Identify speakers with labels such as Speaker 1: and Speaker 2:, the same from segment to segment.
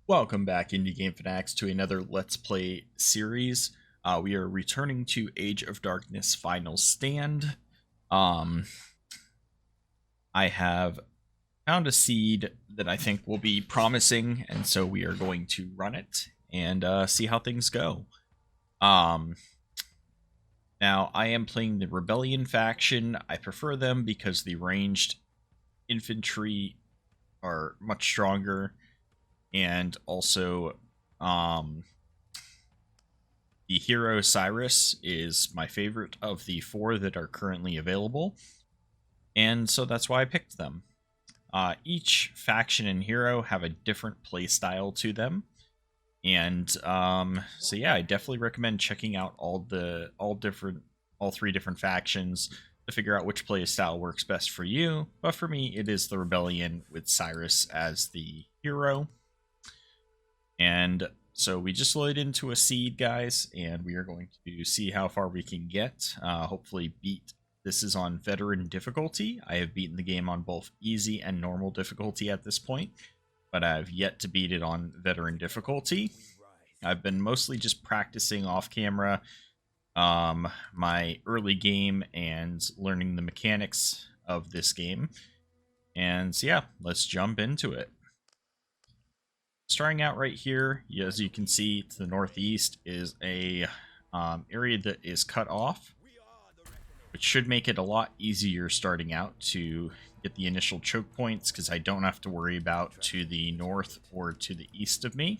Speaker 1: Welcome back, Indie Game Fanatics, to another Let's Play series. We are returning to Age of Darkness Final Stand. I have found a seed that I think will be promising, and so we are going to run it and see how things go. Now, I am playing the Rebellion faction. I prefer them because the ranged infantry are much stronger. And also, the hero Cyrus is my favorite of the four that are currently available, and so that's why I picked them. Each faction and hero have a different play style to them, and so yeah, I definitely recommend checking out all three different factions to figure out which play style works best for you. But for me, it is the Rebellion with Cyrus as the hero. And so we just loaded into a seed, guys, and we are going to see how far we can get. Hopefully beat. This is on veteran difficulty. I have beaten the game on both easy and normal difficulty at this point, but I have yet to beat it on veteran difficulty. I've been mostly just practicing off camera my early game and learning the mechanics of this game. And so yeah, let's jump into it. Starting out right here, as you can see, to the northeast is a area that is cut off, which should make it a lot easier starting out to get the initial choke points, because I don't have to worry about to the north or to the east of me.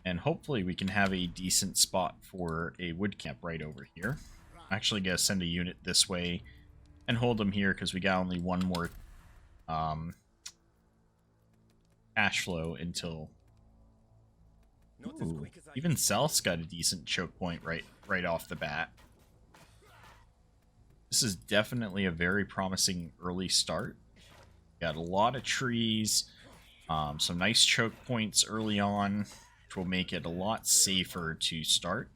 Speaker 1: And hopefully we can have a decent spot for a wood camp right over here. I'm actually going to send a unit this way and hold them here, because we got only one more cash flow until... Ooh, even South's got a decent choke point right off the bat. This is definitely a very promising early start. Got a lot of trees, some nice choke points early on, which will make it a lot safer to start.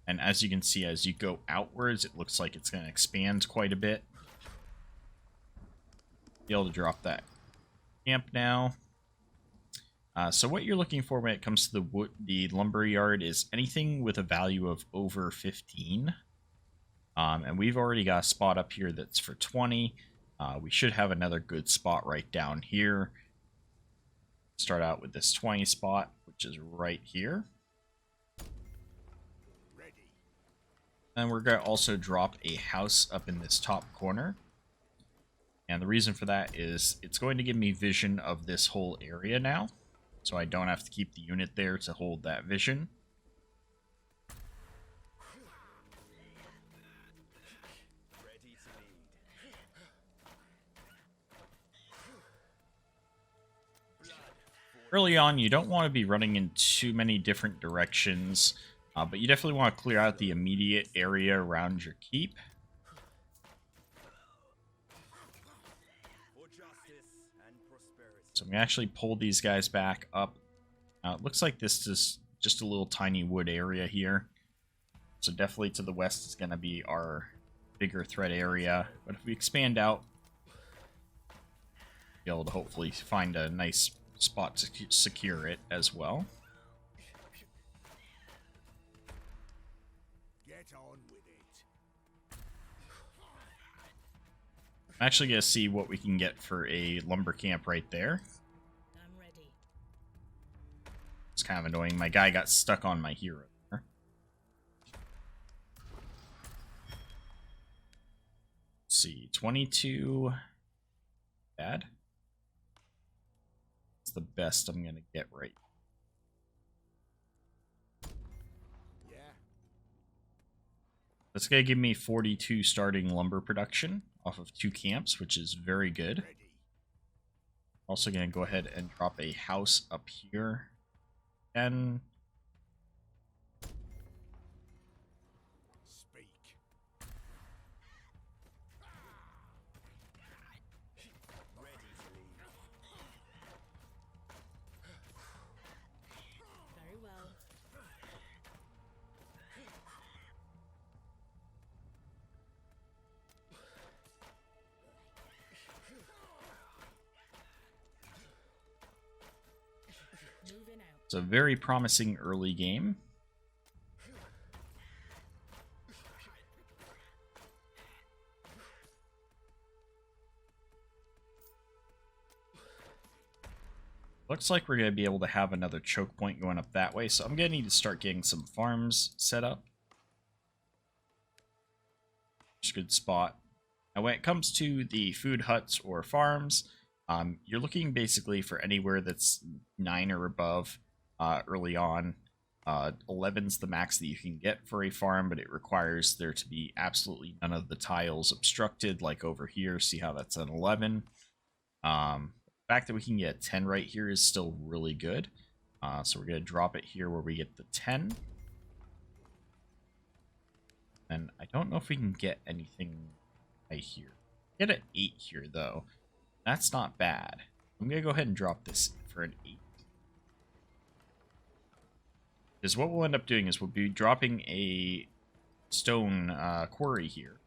Speaker 1: And as you can see, as you go outwards, it looks like it's going to expand quite a bit. Be able to drop that camp now. So what you're looking for when it comes to the lumber yard is anything with a value of over 15. And we've already got a spot up here that's for 20. We should have another good spot right down here. Start out with this 20 spot, which is right here. And we're going to also drop a house up in this top corner. And the reason for that is it's going to give me vision of this whole area now, so I don't have to keep the unit there to hold that vision. Early on, you don't want to be running in too many different directions, but you definitely want to clear out the immediate area around your keep. So we actually pull these guys back up. It looks like this is just a little tiny wood area here. So definitely to the west is going to be our bigger threat area. But if we expand out, be able to hopefully find a nice spot to secure it as well. Get on with it. I'm actually going to see what we can get for a lumber camp right there. I'm ready. It's kind of annoying. My guy got stuck on my hero there. Let's see, 22. Bad. It's the best I'm going to get right. Yeah. That's going to give me 42 starting lumber production off of 2 camps, which is very good. Also going to go ahead and drop a house up here. And
Speaker 2: very well.
Speaker 1: It's a very promising early game. Looks like we're going to be able to have another choke point going up that way, so I'm going to need to start getting some farms set up. It's a good spot. Now when it comes to the food huts or farms, you're looking basically for anywhere that's 9 or above early on. 11's the max that you can get for a farm, but it requires there to be absolutely none of the tiles obstructed, like over here. See how that's an 11? The fact that we can get 10 right here is still really good. So we're going to drop it here where we get the 10. And I don't know if we can get anything right here. Get an 8 here, though. That's not bad. I'm going to go ahead and drop this for an 8. Because what we'll end up doing is we'll be dropping a stone quarry here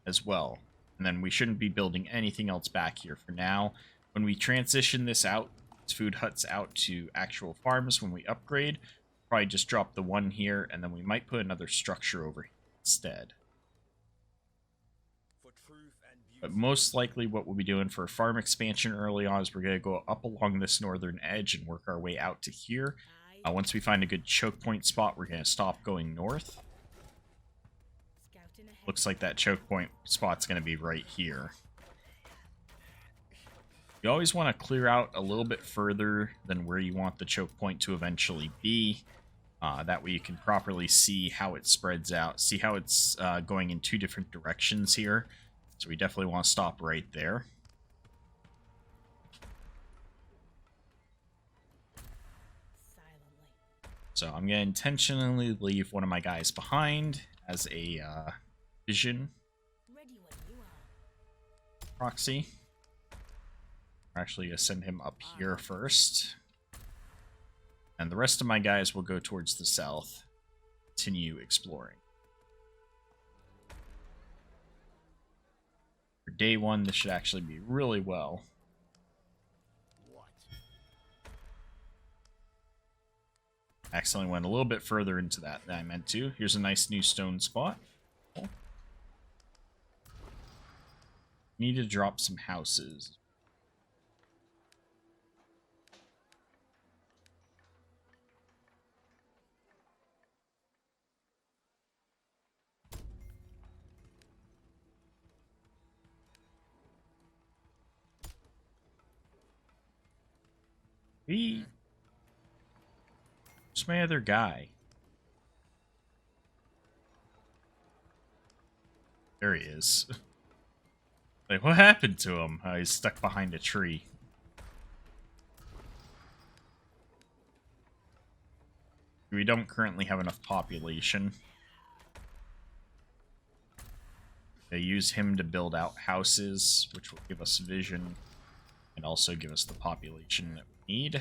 Speaker 1: as well. And then we shouldn't be building anything else back here for now. When we transition this out, food huts out to actual farms, when we upgrade, probably just drop the 1 here, and then we might put another structure over here instead. But most likely what we'll be doing for farm expansion early on is we're going to go up along this northern edge and work our way out to here. Once we find a good choke point spot, we're going to stop going north. Looks like that choke point spot's going to be right here. You always want to clear out a little bit further than where you want the choke point to eventually be. That way you can properly see how it spreads out. See how it's going in 2 different directions here. So we definitely want to stop right there. So I'm going to intentionally leave one of my guys behind as a vision proxy. We're actually going to send him up here first. And the rest of my guys will go towards the south, continue exploring. For day 1, this should actually be really well. Accidentally went a little bit further into that than I meant to. Here's a nice new stone spot. Cool. Need to drop some houses. Where's my other guy? There he is. Like, what happened to him? He's stuck behind a tree. We don't currently have enough population. They use him to build out houses, which will give us vision and also give us the population that we need.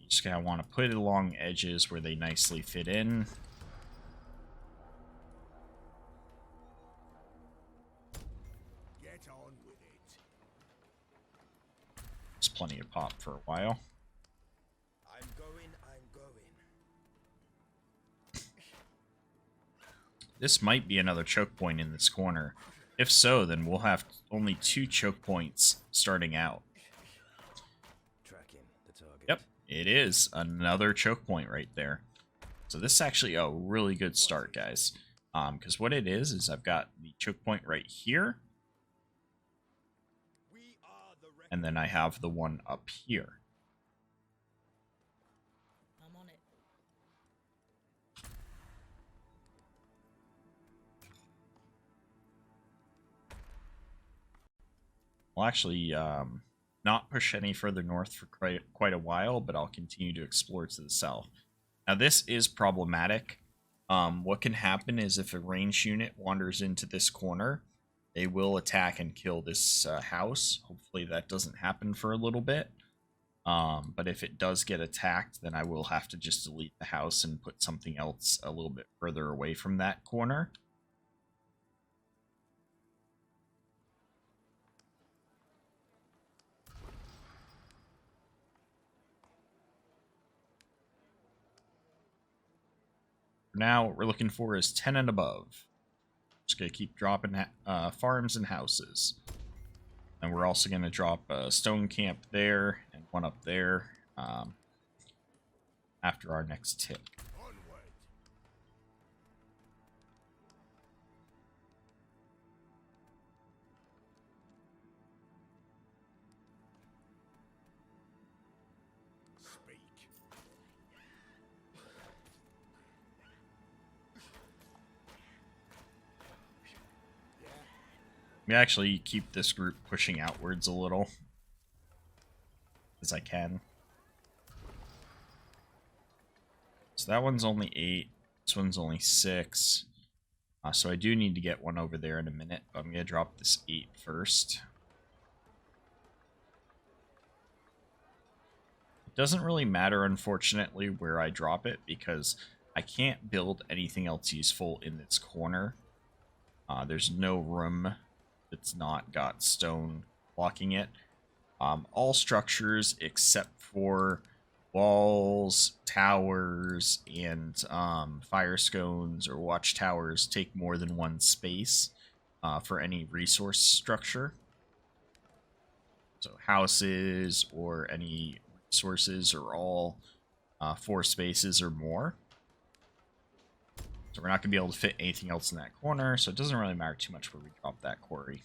Speaker 1: You just gotta want to put it along edges where they nicely fit in. Get on with it. There's plenty of pop for a while. I'm going. This might be another choke point in this corner. If so, then we'll have only 2 choke points starting out. Yep, it is another choke point right there. So this is actually a really good start, guys. Because what it is I've got the choke point right here. And then I have the one up here. I'll actually not push any further north for quite a while, but I'll continue to explore to the south. Now this is problematic. What can happen is if a ranged unit wanders into this corner, they will attack and kill this house. Hopefully that doesn't happen for a little bit. But if it does get attacked, then I will have to just delete the house and put something else a little bit further away from that corner. now, what we're looking for is 10 and above. Just going to keep dropping farms and houses. And we're also going to drop a stone camp there and one up there after our next tip. We actually keep this group pushing outwards a little as I can. So that one's only 8. This one's only 6. So I do need to get one over there in a minute. But I'm going to drop this 8 first. It doesn't really matter, unfortunately, where I drop it because I can't build anything else useful in this corner. There's no room that's not got stone blocking it. All structures except for walls, towers, and fire scones or watchtowers take more than one space for any resource structure. So houses or any resources are all 4 spaces or more. So we're not going to be able to fit anything else in that corner, so it doesn't really matter too much where we drop that quarry.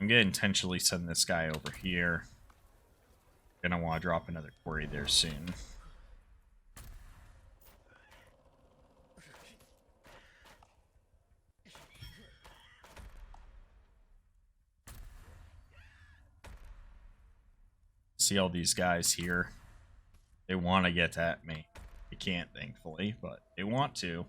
Speaker 1: I'm going to intentionally send this guy over here. Going to want to drop another quarry there soon. See all these guys here. They want to get at me. They can't, thankfully, but they want to.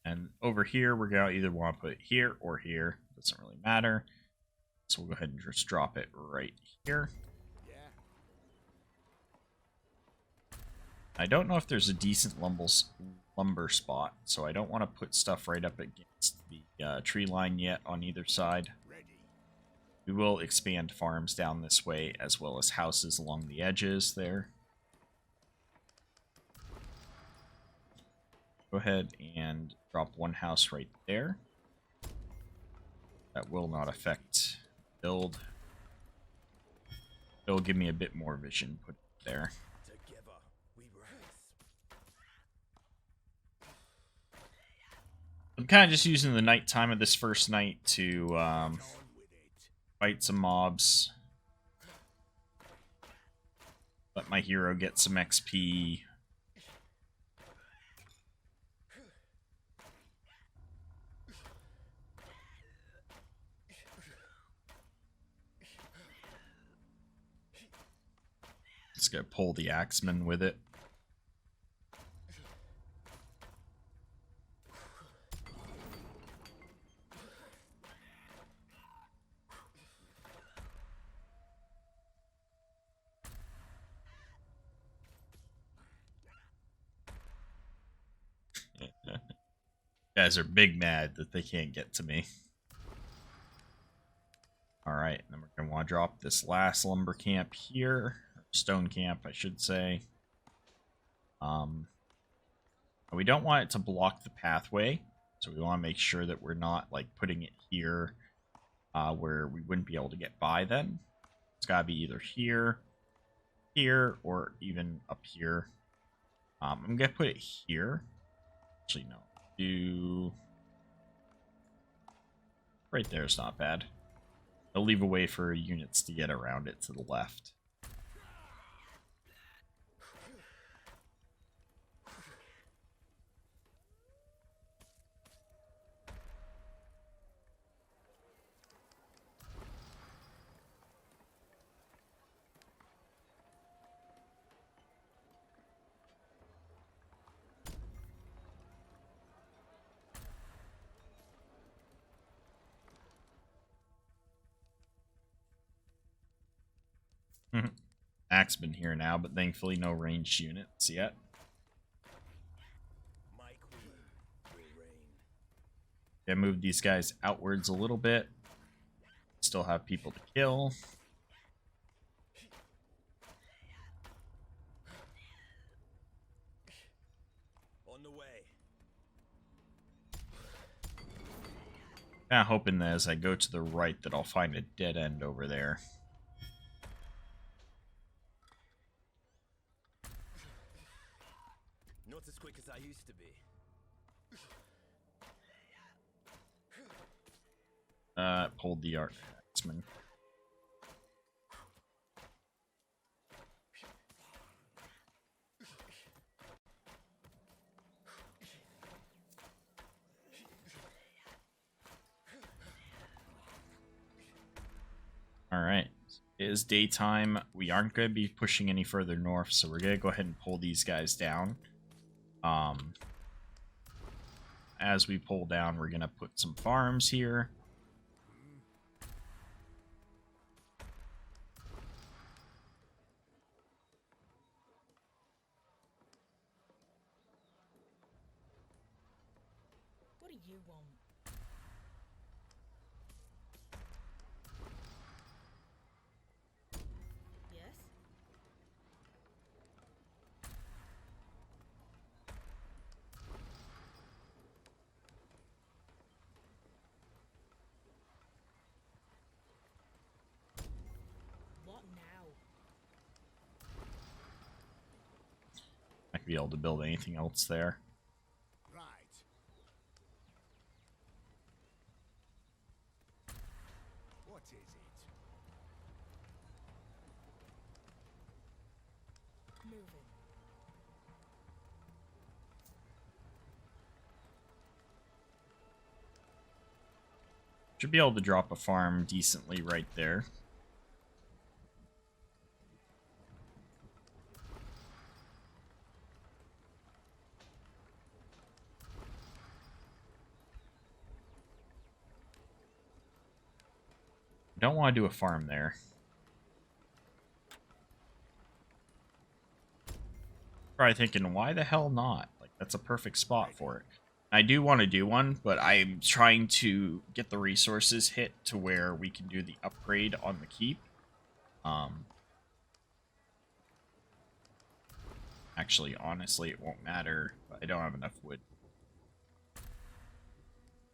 Speaker 1: And over here, we're going to either want to put it here or here. Doesn't really matter. So we'll go ahead and just drop it right here. I don't know if there's a decent lumber spot, so I don't want to put stuff right up against the tree line yet on either side. We will expand farms down this way, as well as houses along the edges there. Go ahead and drop one house right there. That will not affect build. It'll give me a bit more vision put there. I'm kind of just using the nighttime of this first night to fight some mobs. Let my hero get some XP. Just gonna pull the axeman with it. Guys are big mad that they can't get to me. Alright, then we're going to want to drop this last lumber camp here. Stone camp, I should say. We don't want it to block the pathway, so we want to make sure that we're not like putting it here where we wouldn't be able to get by then. It's got to be either here, here, or even up here. I'm gonna put it here. Actually, no. Do right there is not bad. I'll leave a way for units to get around it to the left. Axeman here now, but thankfully no ranged units yet. Yeah, move these guys outwards a little bit. Still have people to kill.
Speaker 2: On the way.
Speaker 1: Kind of hoping that as I go to the right that I'll find a dead end over there.
Speaker 2: Not as quick as I used to be.
Speaker 1: Pulled the Axeman. Alright. It is daytime. We aren't going to be pushing any further north, so we're going to go ahead and pull these guys down. As we pull down, we're going to put some farms here.
Speaker 3: What do you want? Yes? What now?
Speaker 1: Not going to be able to build anything else there.
Speaker 3: Moving.
Speaker 1: Should be able to drop a farm decently right there. Don't want to do a farm there. Probably thinking, why the hell not? Like, that's a perfect spot for it. I do want to do one, but I'm trying to get the resources hit to where we can do the upgrade on the keep. Actually, honestly, it won't matter. But I don't have enough wood.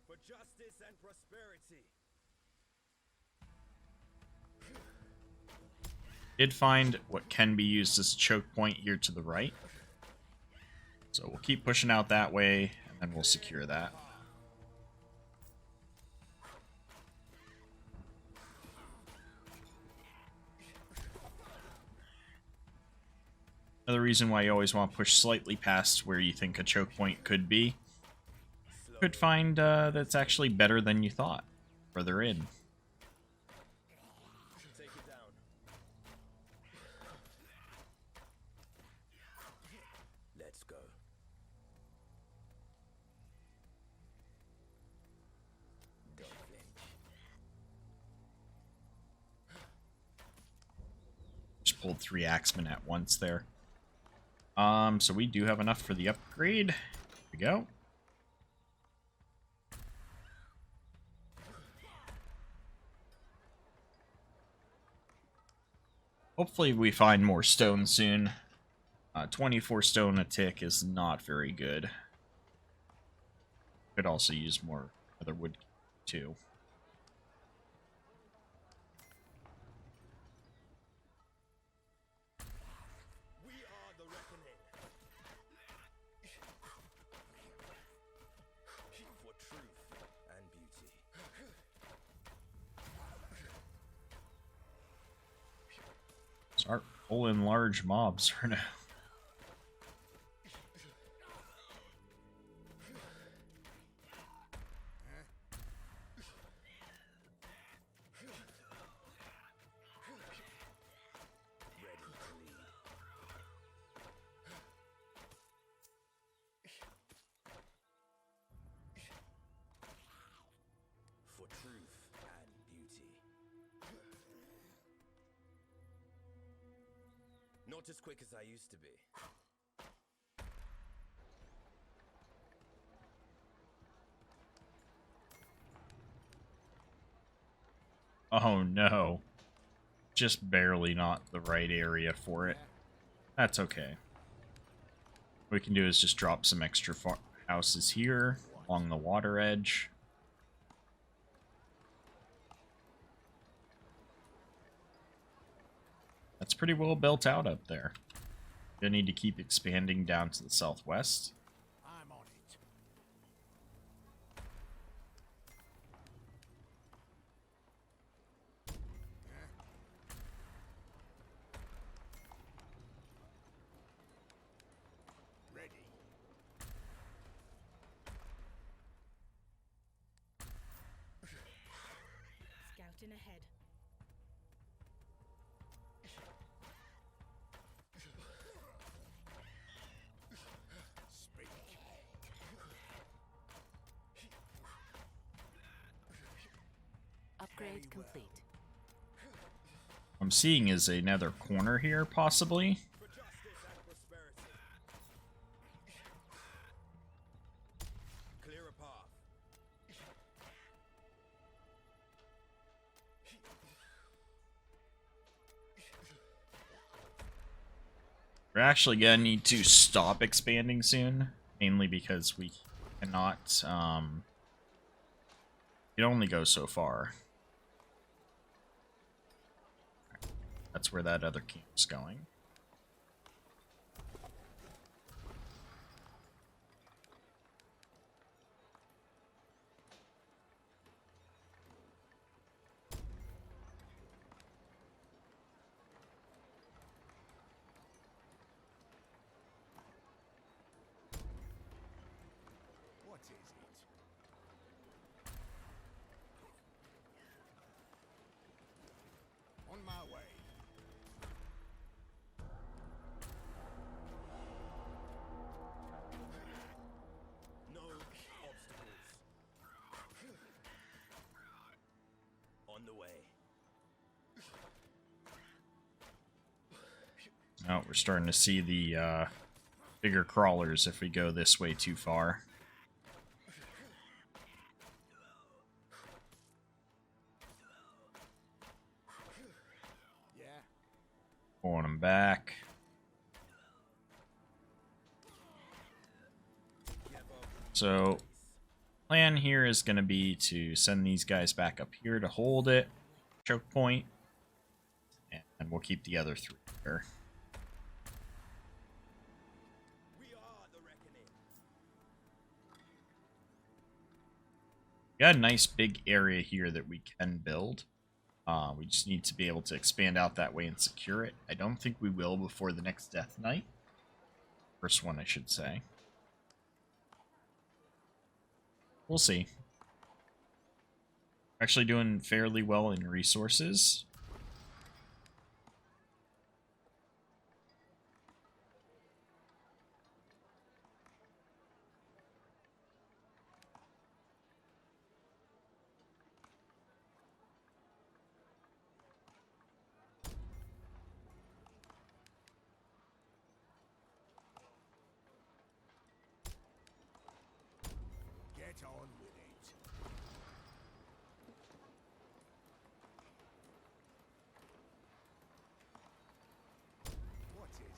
Speaker 2: For justice and prosperity.
Speaker 1: Did find what can be used as a choke point here to the right. So we'll keep pushing out that way, and then we'll secure that. Another reason why you always want to push slightly past where you think a choke point could be. Could find that's actually better than you thought further in.
Speaker 2: Take it down. Let's go. Don't flinch.
Speaker 1: Just pulled 3 axemen at once there. So we do have enough for the upgrade. Here we go. Hopefully we find more stone soon. 24 stone a tick is not very good. Could also use more other wood too.
Speaker 2: We are the reckoning.
Speaker 1: Start pulling large mobs for now.
Speaker 2: For truth and beauty. Not as quick as I used to be.
Speaker 1: Oh no. Just barely not the right area for it. That's okay. What we can do is just drop some extra houses here along the water edge. That's pretty well built out up there. Gonna need to keep expanding down to the southwest.
Speaker 4: I'm on it. Ready.
Speaker 3: Scouting ahead.
Speaker 4: Speak.
Speaker 5: Upgrade complete.
Speaker 1: I'm seeing is another corner here, possibly.
Speaker 2: For justice and prosperity. Clear a path.
Speaker 1: We're actually gonna need to stop expanding soon, mainly because we cannot, it only goes so far. That's where that other camp's going.
Speaker 4: What is it? On my way.
Speaker 2: No obstacles. On the way.
Speaker 1: Oh, we're starting to see the bigger crawlers if we go this way too far.
Speaker 4: Yeah.
Speaker 1: Pulling them back. So, plan here is going to be to send these guys back up here to hold it, choke point, and we'll keep the other three here.
Speaker 2: We are the reckoning.
Speaker 1: We got a nice big area here that we can build. We just need to be able to expand out that way and secure it. I don't think we will before the next Death Night. First one, I should say. We'll see. Actually doing fairly well in resources.
Speaker 4: Get on with it. What is it?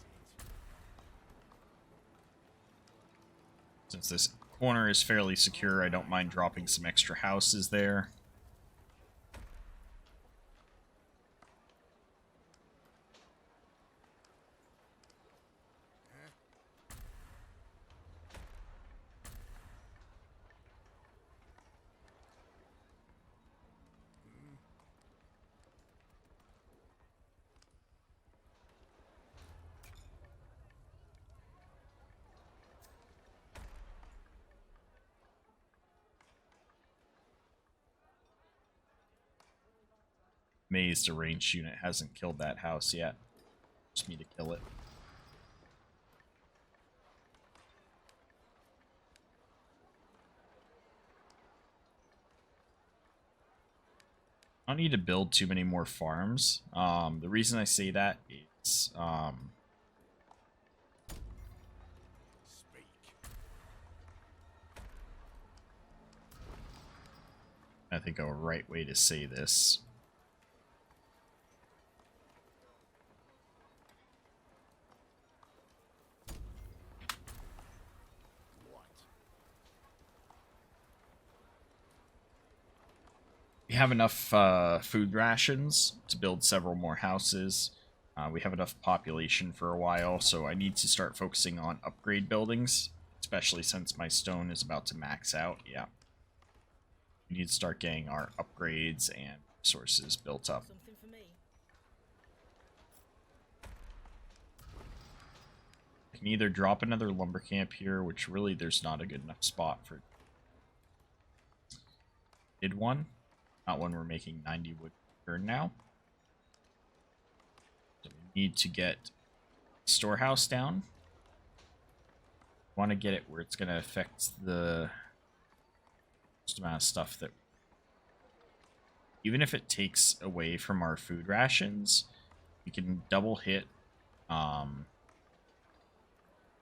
Speaker 1: Since this corner is fairly secure, I don't mind dropping some extra houses there. Amazed a ranged unit hasn't killed that house yet. Just me to kill it. I don't need to build too many more farms. The reason I say that is
Speaker 4: Speak.
Speaker 1: I think a right way to say this.
Speaker 4: What?
Speaker 1: We have enough food rations to build several more houses. We have enough population for a while, so I need to start focusing on upgrade buildings, especially since my stone is about to max out. Yeah. We need to start getting our upgrades and resources built up.
Speaker 3: Something for me.
Speaker 1: I can either drop another lumber camp here, which really there's not a good enough spot for. Did one. Not when we're making 90 wood per turn now. So we need to get storehouse down. Want to get it where it's going to affect the most amount of stuff that, even if it takes away from our food rations, we can double hit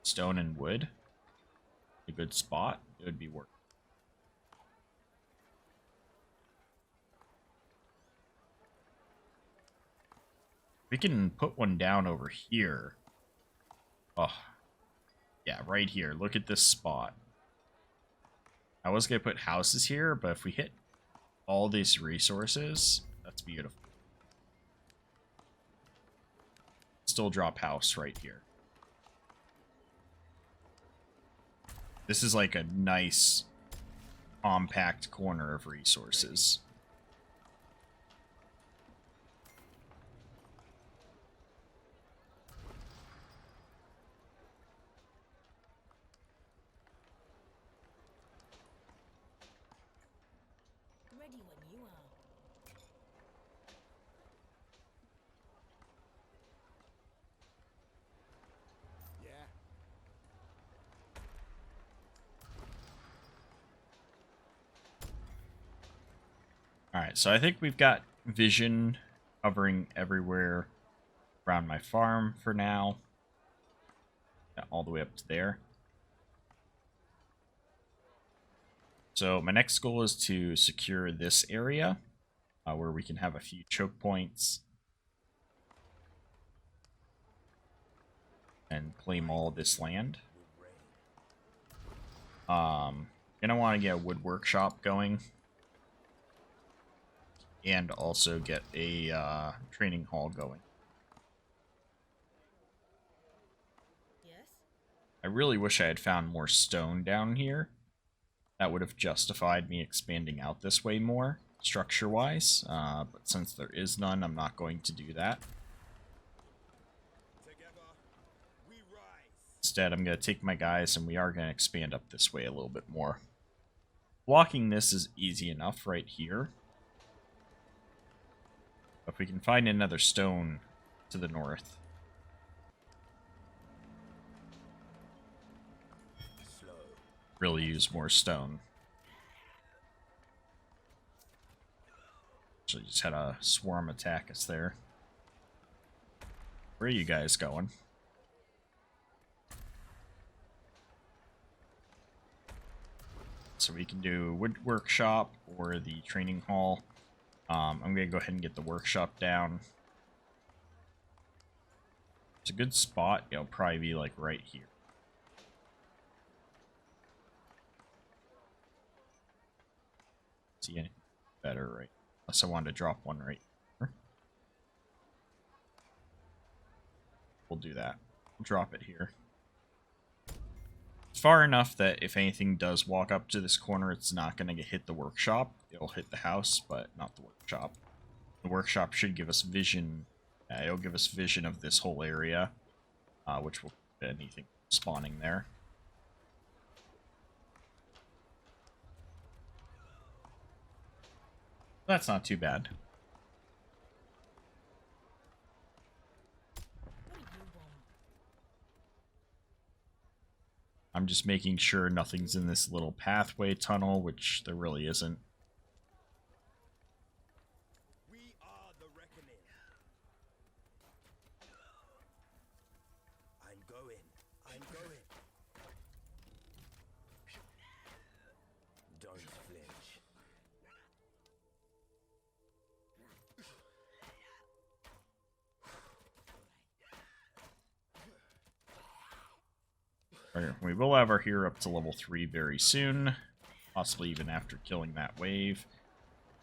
Speaker 1: stone and wood. A good spot. It would be worth it. We can put one down over here. Oh, yeah, right here. Look at this spot. I was going to put houses here, but if we hit all these resources, that's beautiful. Still drop house right here. This is like a nice, compact corner of resources.
Speaker 3: Ready when you are.
Speaker 4: Yeah.
Speaker 1: Alright, so I think we've got vision covering everywhere around my farm for now. Yeah, all the way up to there. So my next goal is to secure this area where we can have a few choke points and claim all this land. Gonna want to get a wood workshop going and also get a training hall going.
Speaker 3: Yes?
Speaker 1: I really wish I had found more stone down here. That would have justified me expanding out this way more, structure-wise. But since there is none, I'm not going to do that.
Speaker 2: Together, we rise.
Speaker 1: Instead, I'm going to take my guys, and we are going to expand up this way a little bit more. Blocking this is easy enough right here. If we can find another stone to the north.
Speaker 2: Slow.
Speaker 1: Really use more stone. So just had a swarm attack us there. Where are you guys going? So we can do wood workshop or the training hall. I'm going to go ahead and get the workshop down. It's a good spot. It'll probably be like right here. See anything better right? Unless I wanted to drop one right here. We'll do that. We'll drop it here. It's far enough that if anything does walk up to this corner, it's not going to hit the workshop. It'll hit the house, but not the workshop. The workshop should give us vision. It'll give us vision of this whole area, which will prevent anything spawning there. That's not too bad. just making sure nothing's in this little pathway tunnel, which there really isn't.
Speaker 2: We are the reckoning. I'm going. I'm going. Don't flinch.
Speaker 1: We will have our hero up to level 3 very soon, possibly even after killing that wave.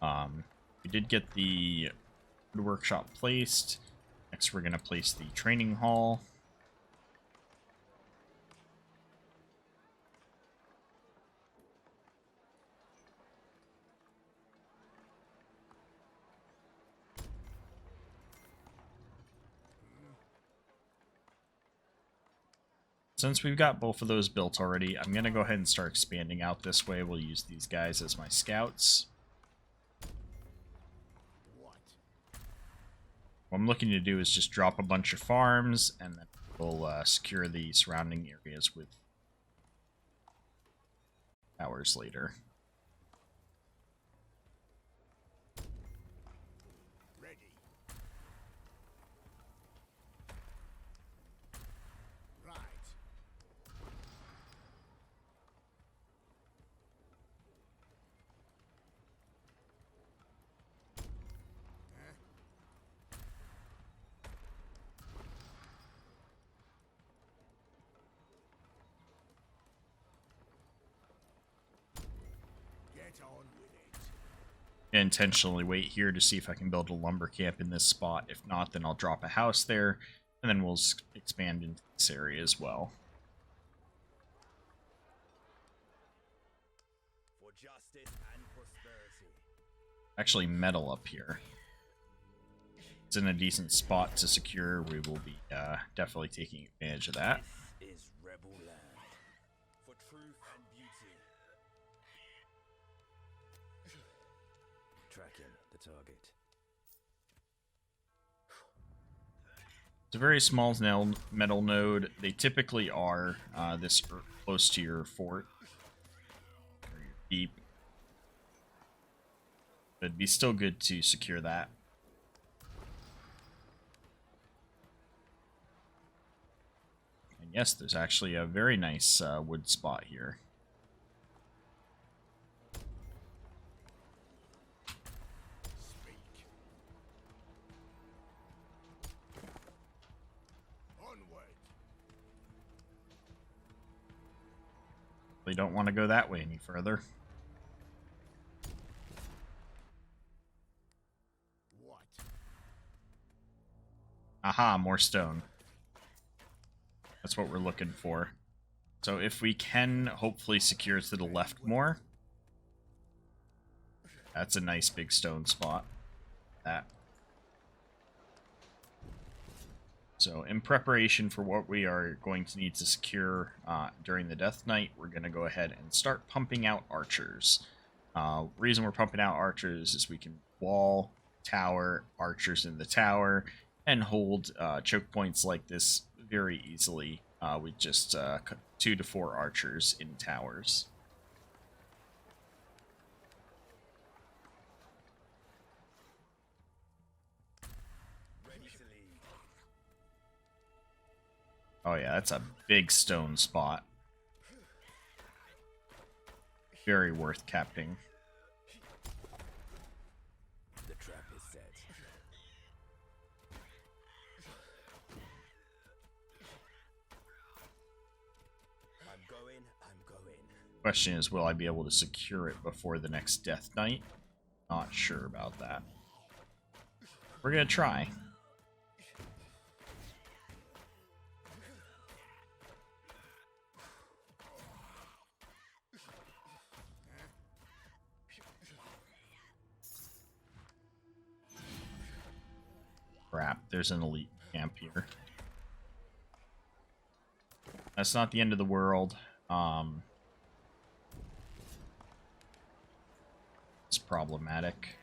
Speaker 1: We did get the workshop placed. Next, we're going to place the training hall. Since we've got both of those built already, I'm going to go ahead and start expanding out this way. We'll use these guys as my scouts.
Speaker 4: What?
Speaker 1: What I'm looking to do is just drop a bunch of farms, and then we'll secure the surrounding areas with hours later.
Speaker 4: Ready. Right. Get on with it.
Speaker 1: Intentionally wait here to see if I can build a lumber camp in this spot. If not, then I'll drop a house there, and then we'll expand into this area as well.
Speaker 2: For justice and prosperity.
Speaker 1: Actually, metal up here. It's in a decent spot to secure. We will be definitely taking advantage of that.
Speaker 2: This is rebel land. For truth and beauty. Tracking the target.
Speaker 1: It's a very small metal node. They typically are this close to your fort or your keep. But it'd be still good to secure that. And yes, there's actually a very nice wood spot here.
Speaker 4: Speak. Onward.
Speaker 1: They don't want to go that way any further.
Speaker 4: What?
Speaker 1: Aha, more stone. That's what we're looking for. So if we can hopefully secure to the left more, that's a nice big stone spot. That. So in preparation for what we are going to need to secure during the Death Knight, we're going to go ahead and start pumping out archers. Reason we're pumping out archers is we can wall, tower, archers in the tower, and hold choke points like this very easily with just 2 to 4 archers in towers.
Speaker 2: Ready to lead.
Speaker 1: Oh yeah, that's a big stone spot. Very worth capturing.
Speaker 2: The trap is set. I'm going.
Speaker 1: Question is, will I be able to secure it before the next Death Knight? Not sure about that. We're gonna try. Crap, there's an elite camp here. That's not the end of the world. It's problematic.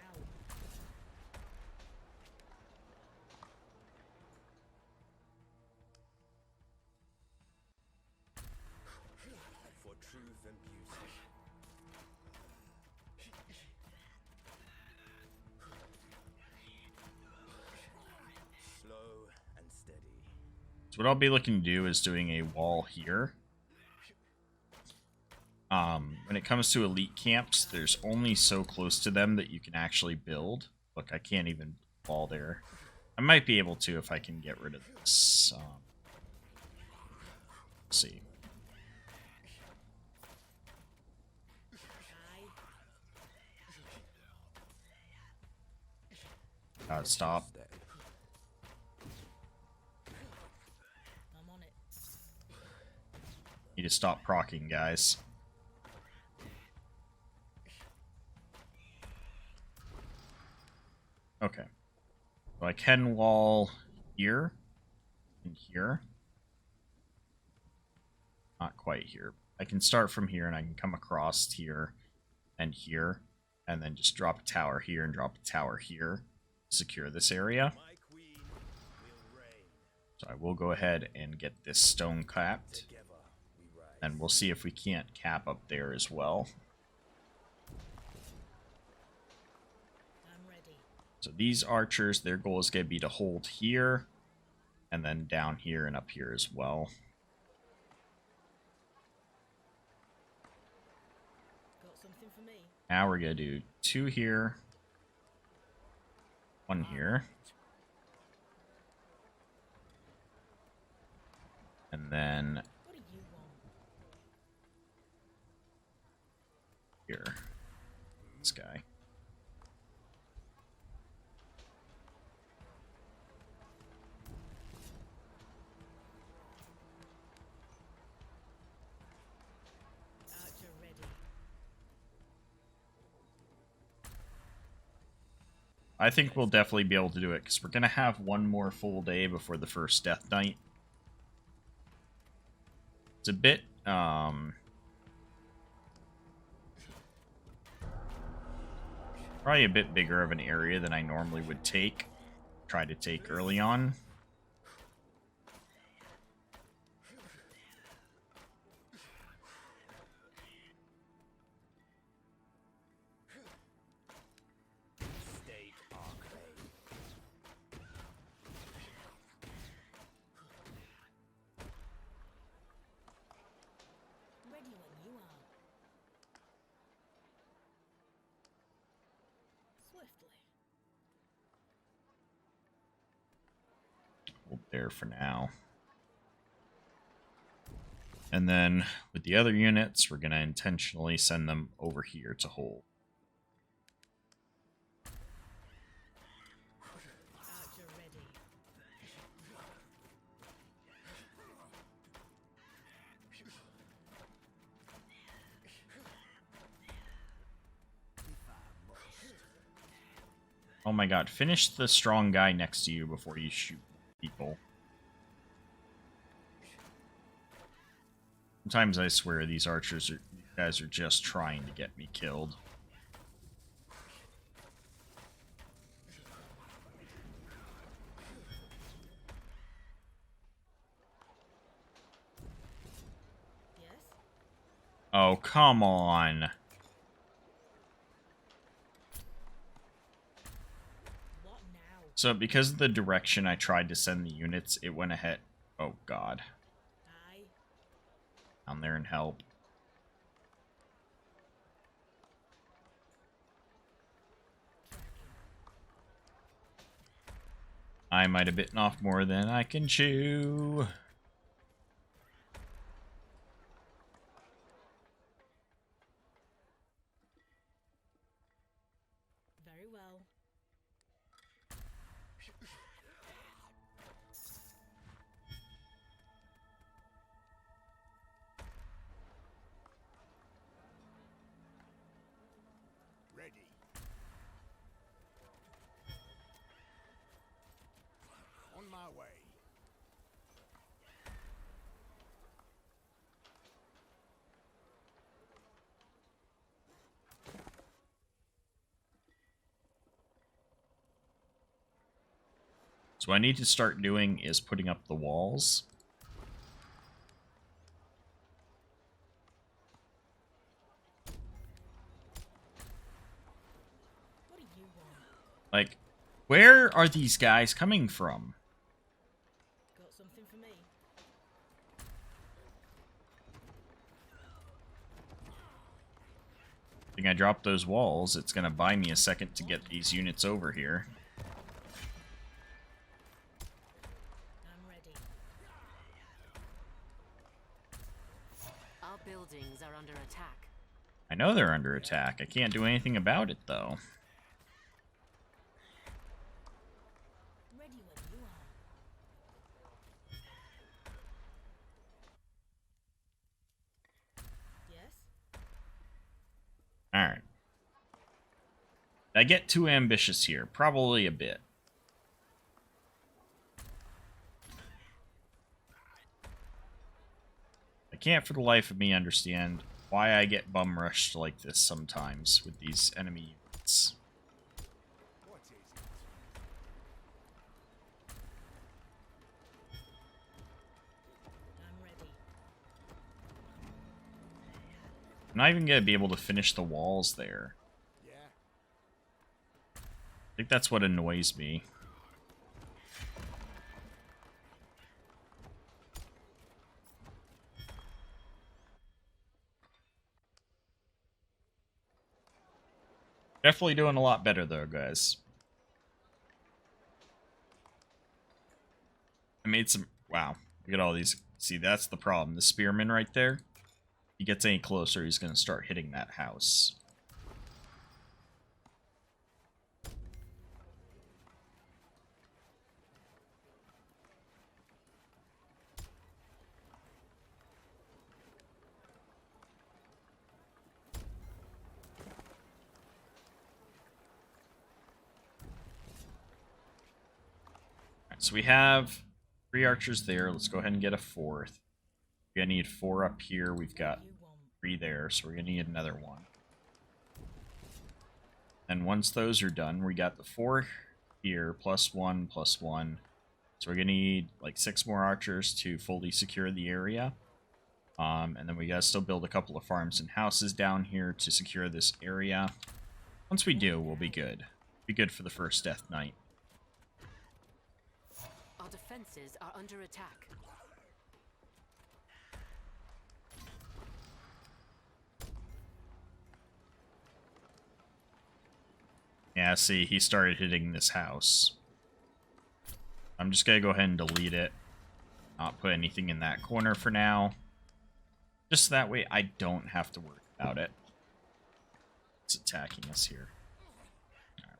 Speaker 1: So what I'll be looking to do is doing a wall here. When it comes to elite camps, there's only so close to them that you can actually build. Look, I can't even fall there. I might be able to if I can get rid of this. Let's see. Stop.
Speaker 3: I'm on it.
Speaker 1: Need to stop proccing, guys. Okay. So I can wall here and here. Not quite here. I can start from here and I can come across here and here, and then just drop a tower here and drop a tower here. Secure this area.
Speaker 2: My queen will reign.
Speaker 1: So I will go ahead and get this stone capped.
Speaker 2: Together we rise.
Speaker 1: And we'll see if we can't cap up there as well.
Speaker 3: I'm ready.
Speaker 1: So these archers, their goal is going to be to hold here, and then down here and up here as well.
Speaker 3: Got something for me?
Speaker 1: Now we're going to do 2 here, 1 here, and then
Speaker 3: What do you want?
Speaker 1: here. This guy.
Speaker 3: Archer ready.
Speaker 1: I think we'll definitely be able to do it, because we're going to have one more full day before the first Death Knight. It's a bit, probably a bit bigger of an area than I normally would try to take early on.
Speaker 2: State our claim.
Speaker 3: Ready when you are. Swiftly.
Speaker 1: Hold there for now. And then with the other units, we're going to intentionally send them over here to hold.
Speaker 3: Archer ready.
Speaker 1: Oh my god, finish the strong guy next to you before you shoot people. Sometimes I swear these guys are just trying to get me killed.
Speaker 3: Yes?
Speaker 1: Oh, come on.
Speaker 3: What now?
Speaker 1: So because of the direction I tried to send the units, it went ahead. Oh god.
Speaker 3: Aye.
Speaker 1: Down there and help.
Speaker 3: Tracking.
Speaker 1: I might have bitten off more than I can chew.
Speaker 3: Very well.
Speaker 4: Ready. On my way.
Speaker 1: So what I need to start doing is putting up the walls.
Speaker 3: What do you want?
Speaker 1: Like, where are these guys coming from?
Speaker 3: Got something for me?
Speaker 1: thing I drop those walls, it's going to buy me a second to get these units over here.
Speaker 3: I'm ready.
Speaker 5: Our buildings are under attack.
Speaker 1: I know they're under attack. I can't do anything about it, though.
Speaker 3: Ready when you are. Yes?
Speaker 1: Alright. Did I get too ambitious here? Probably a bit. I can't for the life of me understand why I get bum rushed like this sometimes with these enemy units.
Speaker 4: What is it?
Speaker 3: I'm ready.
Speaker 1: I'm not even going to be able to finish the walls there.
Speaker 4: Yeah.
Speaker 1: I think that's what annoys me. Definitely doing a lot better, though, guys. I made some... Wow. Look at all these. See, that's the problem. The spearman right there. If he gets any closer, he's going to start hitting that house. So we have 3 archers there. Let's go ahead and get a 4th. We're going to need 4 up here. We've got
Speaker 3: You won't.
Speaker 1: 3 there, so we're going to need another one. And once those are done, we got the 4 here, +1, +1. So we're going to need like 6 more archers to fully secure the area. And then we got to still build a couple of farms and houses down here to secure this area. Once we do, we'll be good. Be good for the first Death Knight.
Speaker 5: Our defenses are under attack.
Speaker 1: Yeah, see, he started hitting this house. I'm just going to go ahead and delete it. Not put anything in that corner for now. Just that way I don't have to worry about it. It's attacking us here. Alright,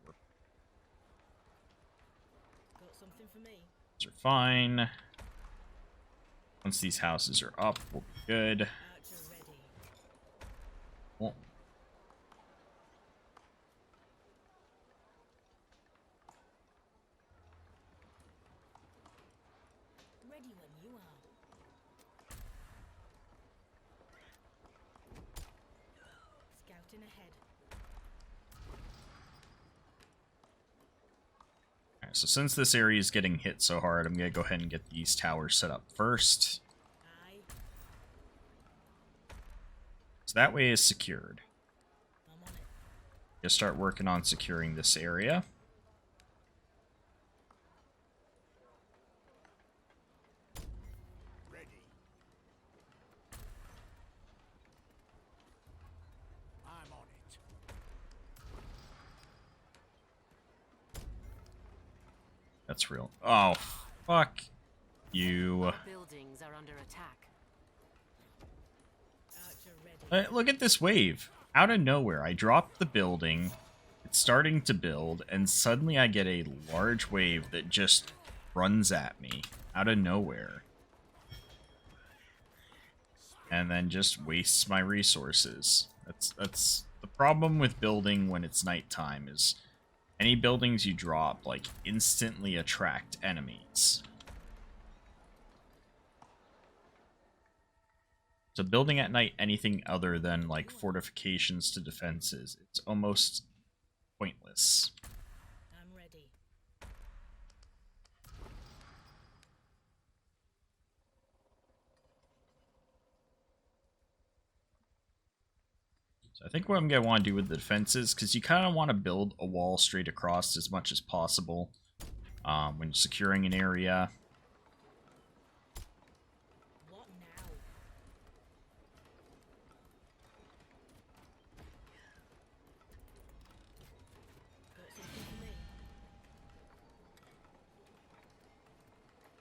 Speaker 3: Got something for me?
Speaker 1: these are fine. Once these houses are up, we'll be good.
Speaker 3: Archer ready.
Speaker 1: Well,
Speaker 3: Ready when you are. Scouting ahead.
Speaker 1: alright, so since this area is getting hit so hard, I'm going to go ahead and get these towers set up first.
Speaker 3: Aye.
Speaker 1: So that way it's secured.
Speaker 3: I'm on it.
Speaker 1: Just start working on securing this area.
Speaker 4: Ready. I'm on it.
Speaker 1: That's real. Oh, fuck you.
Speaker 5: Our buildings are under attack.
Speaker 3: Archer ready.
Speaker 1: Look at this wave. Out of nowhere, I dropped the building. It's starting to build, and suddenly I get a large wave that just runs at me out of nowhere. And then just wastes my resources. That's the problem with building when it's nighttime, is any buildings you drop, like, instantly attract enemies. So building at night anything other than, like, fortifications to defenses, it's almost pointless.
Speaker 3: I'm ready.
Speaker 1: So I think what I'm going to want to do with the defenses, because you kind of want to build a wall straight across as much as possible when securing an area.
Speaker 3: What now?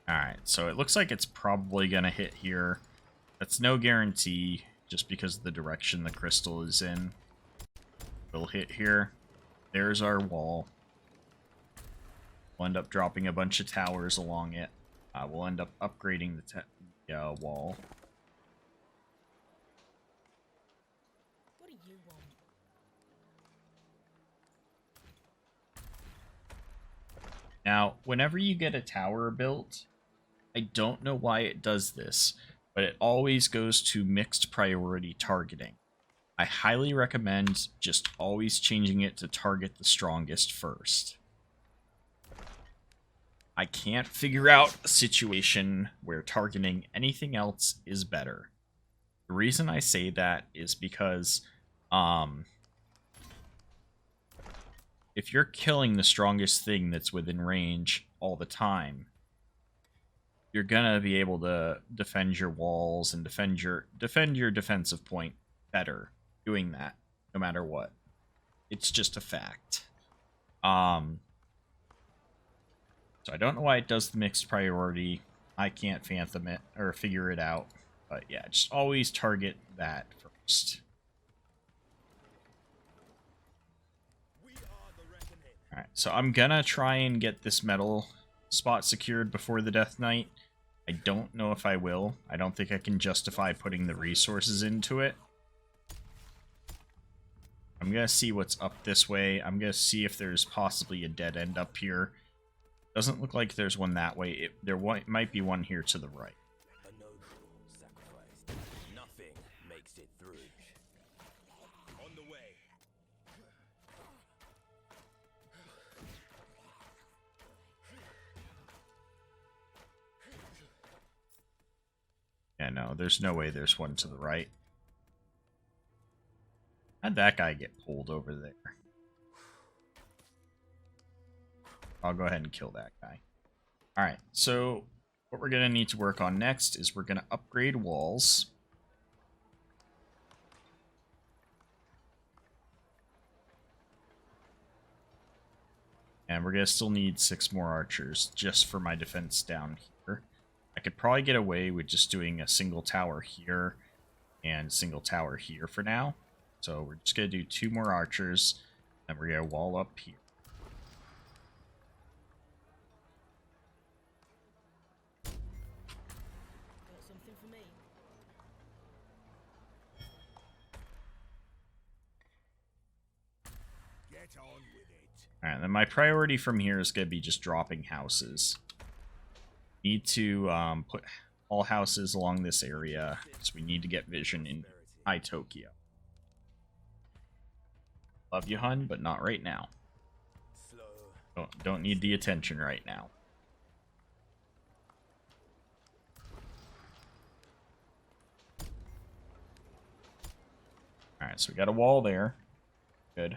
Speaker 1: Alright, so it looks like it's probably going to hit here. That's no guarantee, just because of the direction the crystal is in. It'll hit here. There's our wall. We'll end up dropping a bunch of towers along it. We'll end up upgrading the wall.
Speaker 3: What do you want?
Speaker 1: Now, whenever you get a tower built, I don't know why it does this, but it always goes to mixed priority targeting. I highly recommend just always changing it to target the strongest first. I can't figure out a situation where targeting anything else is better. The reason I say that is because if you're killing the strongest thing that's within range all the time, you're gonna be able to defend your walls and defend your defensive point better doing that, no matter what. It's just a fact. So I don't know why it does the mixed priority. I can't phantom it or figure it out. But yeah, just always target that first. Alright, so I'm gonna try and get this metal spot secured before the Death Knight. I don't know if I will. I don't think I can justify putting the resources into it. I'm gonna see what's up this way. I'm gonna see if there's possibly a dead end up here. Doesn't look like there's one that way. There might be one here to the right.
Speaker 2: A noble sacrifice. Nothing makes it through. On the way.
Speaker 1: Yeah, no, there's no way there's one to the right. How'd that guy get pulled over there? I'll go ahead and kill that guy. Alright, so what we're going to need to work on next is we're going to upgrade walls. And we're going to still need 6 more archers just for my defense down here. I could probably get away with just doing a single tower here and a single tower here for now. So we're just going to do 2 more archers, and we're going to wall up here.
Speaker 3: Got something for me?
Speaker 4: Get on with it.
Speaker 1: Alright, then my priority from here is going to be just dropping houses. Need to put all houses along this area, because we need to get vision in High Tokyo. Love you, hun, but not right now.
Speaker 2: Slow.
Speaker 1: Don't need the attention right now. Alright, so we got a wall there. Good.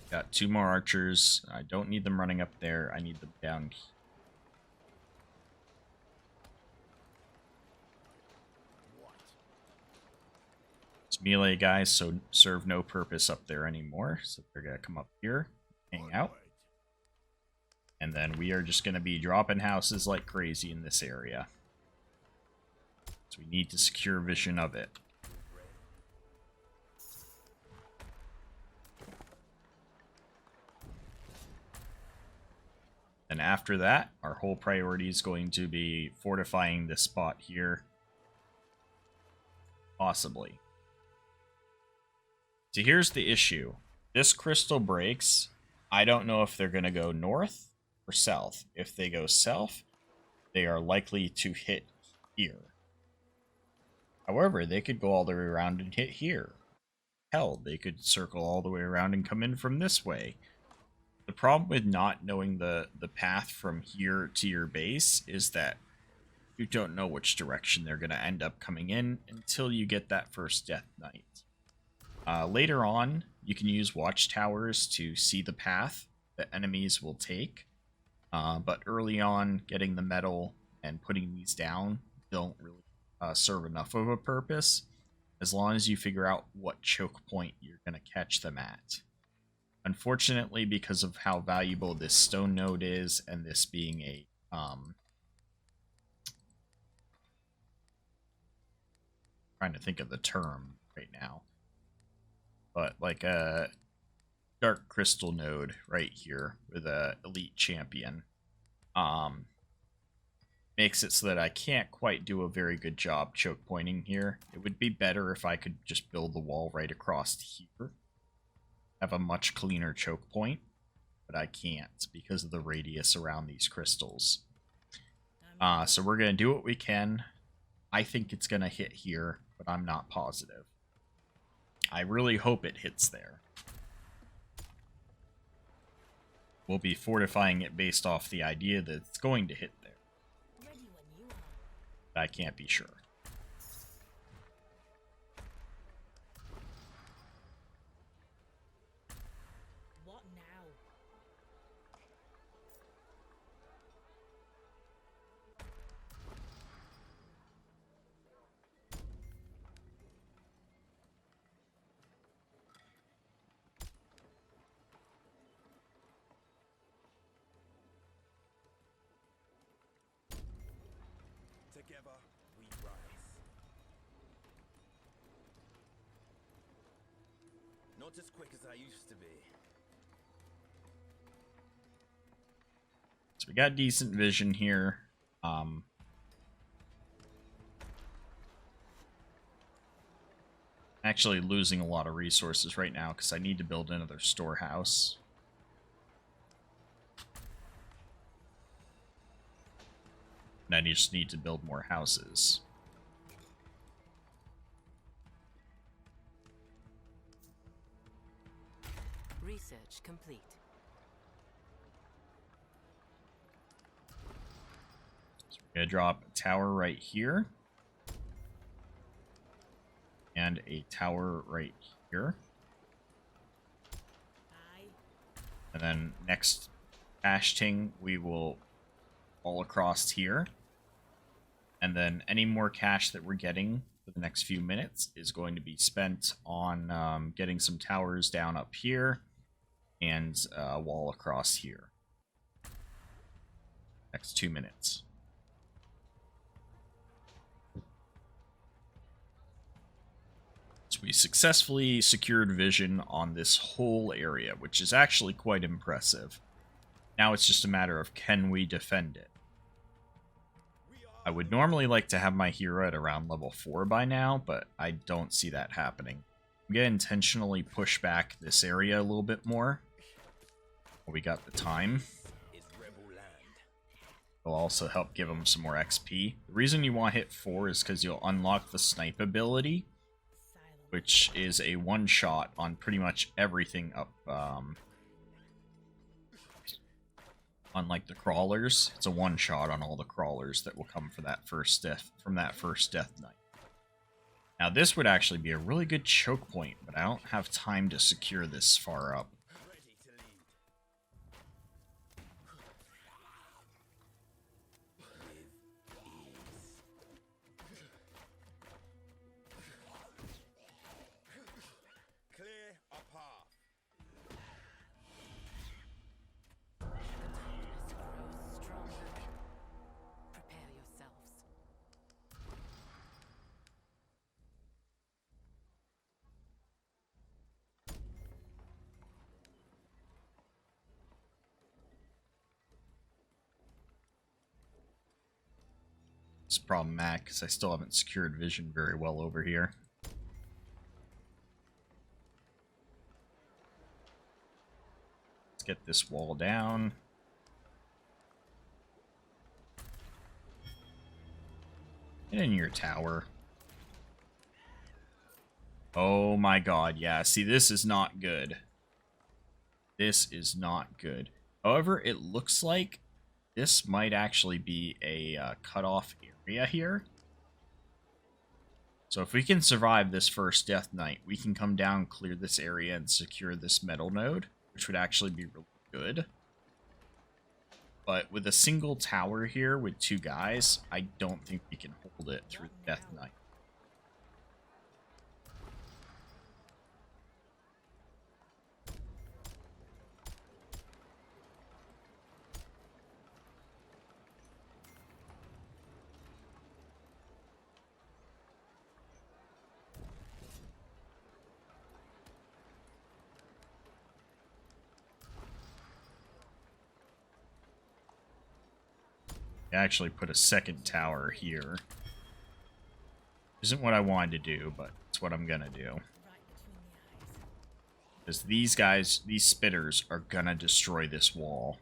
Speaker 1: Got 2 more archers. I don't need them running up there. I need them down here. It's melee guys, so serve no purpose up there anymore. So they're going to come up here, hang out. And then we are just going to be dropping houses like crazy in this area. So we need to secure vision of it. And after that, our whole priority is going to be fortifying this spot here. Possibly. So here's the issue. This crystal breaks. I don't know if they're going to go north or south. If they go south, they are likely to hit here. However, they could go all the way around and hit here. Hell, they could circle all the way around and come in from this way. The problem with not knowing the path from here to your base is that you don't know which direction they're going to end up coming in until you get that first Death Knight. Later on, you can use watchtowers to see the path that enemies will take. But early on, getting the metal and putting these down don't really serve enough of a purpose, as long as you figure out what choke point you're going to catch them at. Unfortunately, because of how valuable this stone node is, and this being a trying to think of the term right now, but like a dark crystal node right here with a elite champion, makes it so that I can't quite do a very good job choke pointing here. It would be better if I could just build the wall right across here, have a much cleaner choke point, but I can't because of the radius around these crystals. So we're going to do what we can. I think it's going to hit here, but I'm not positive. I really hope it hits there. We'll be fortifying it based off the idea that it's going to hit there.
Speaker 3: Ready when you are.
Speaker 1: I can't be sure.
Speaker 3: What now?
Speaker 2: Together we rise. Not as quick as I used to be.
Speaker 1: So we got decent vision here. Actually losing a lot of resources right now because I need to build another storehouse. And I just need to build more houses.
Speaker 5: Research complete.
Speaker 1: So we're going to drop a tower right here. And a tower right here.
Speaker 3: Aye.
Speaker 1: And then next casting, we will all across here. And then any more cash that we're getting for the next few minutes is going to be spent on getting some towers down up here and a wall across here. Next 2 minutes. So we successfully secured vision on this whole area, which is actually quite impressive. Now it's just a matter of, can we defend it? I would normally like to have my hero at around level 4 by now, but I don't see that happening. I'm going to intentionally push back this area a little bit more. We got the time.
Speaker 2: Is rebel land.
Speaker 1: It'll also help give them some more XP. The reason you want to hit 4 is because you'll unlock the snipe ability,
Speaker 3: Silent.
Speaker 1: which is a one-shot on pretty much everything up, unlike the crawlers. It's a one-shot on all the crawlers that will come for that first death, from that first death knight. Now this would actually be a really good choke point, but I don't have time to secure this far up.
Speaker 2: Ready to lead. With ease. Clear a path.
Speaker 5: Darkness grows stronger. Prepare yourselves.
Speaker 1: It's problematic because I still haven't secured vision very well over here. Let's get this wall down. Get in your tower. Oh my god, yeah. See, this is not good. This is not good. However, it looks like this might actually be a cutoff area here. So if we can survive this first Death Knight, we can come down, clear this area, and secure this metal node, which would actually be really good. But with a single tower here with 2 guys, I don't think we can hold it through the Death Knight. I actually put a second tower here. Isn't what I wanted to do, but it's what I'm gonna do.
Speaker 3: Right between the eyes.
Speaker 1: Because these guys, these spitters, are gonna destroy this wall.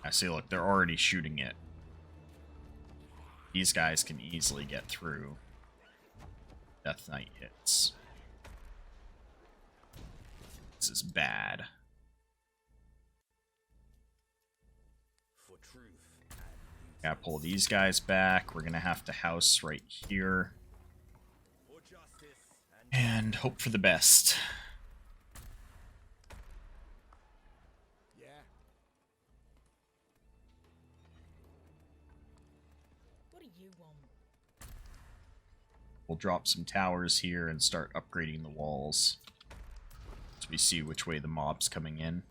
Speaker 1: I see, look, they're already shooting it. These guys can easily get through. Death Knight hits. This is bad.
Speaker 2: For truth
Speaker 1: Gotta pull these guys back. We're gonna have to house right here.
Speaker 2: for justice and
Speaker 1: And hope for the best.
Speaker 4: Yeah.
Speaker 3: What do you want?
Speaker 1: We'll drop some towers here and start upgrading the walls. As we see which way the mob's coming in.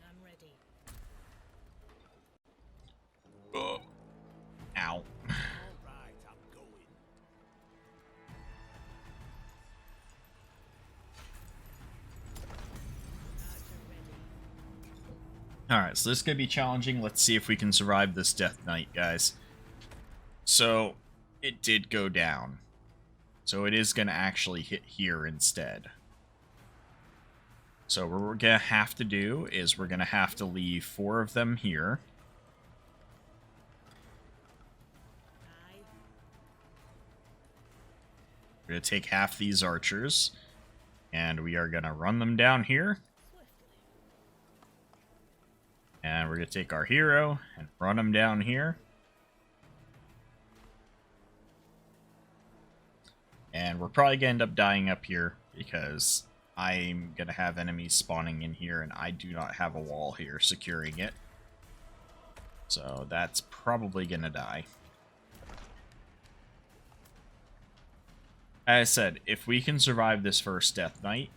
Speaker 3: I'm ready.
Speaker 1: Ow.
Speaker 4: All right, I'm going.
Speaker 3: Archer ready.
Speaker 1: Alright, so this is going to be challenging. Let's see if we can survive this Death Knight, guys. So, it did go down. So it is going to actually hit here instead. So what we're going to have to do is we're going to have to leave 4 of them here.
Speaker 3: Aye.
Speaker 1: We're going to take half these archers. And we are going to run them down here.
Speaker 3: Swiftly.
Speaker 1: And we're going to take our hero and run him down here. And we're probably going to end up dying up here because I'm going to have enemies spawning in here and I do not have a wall here securing it. So that's probably going to die. As I said, if we can survive this first Death Knight,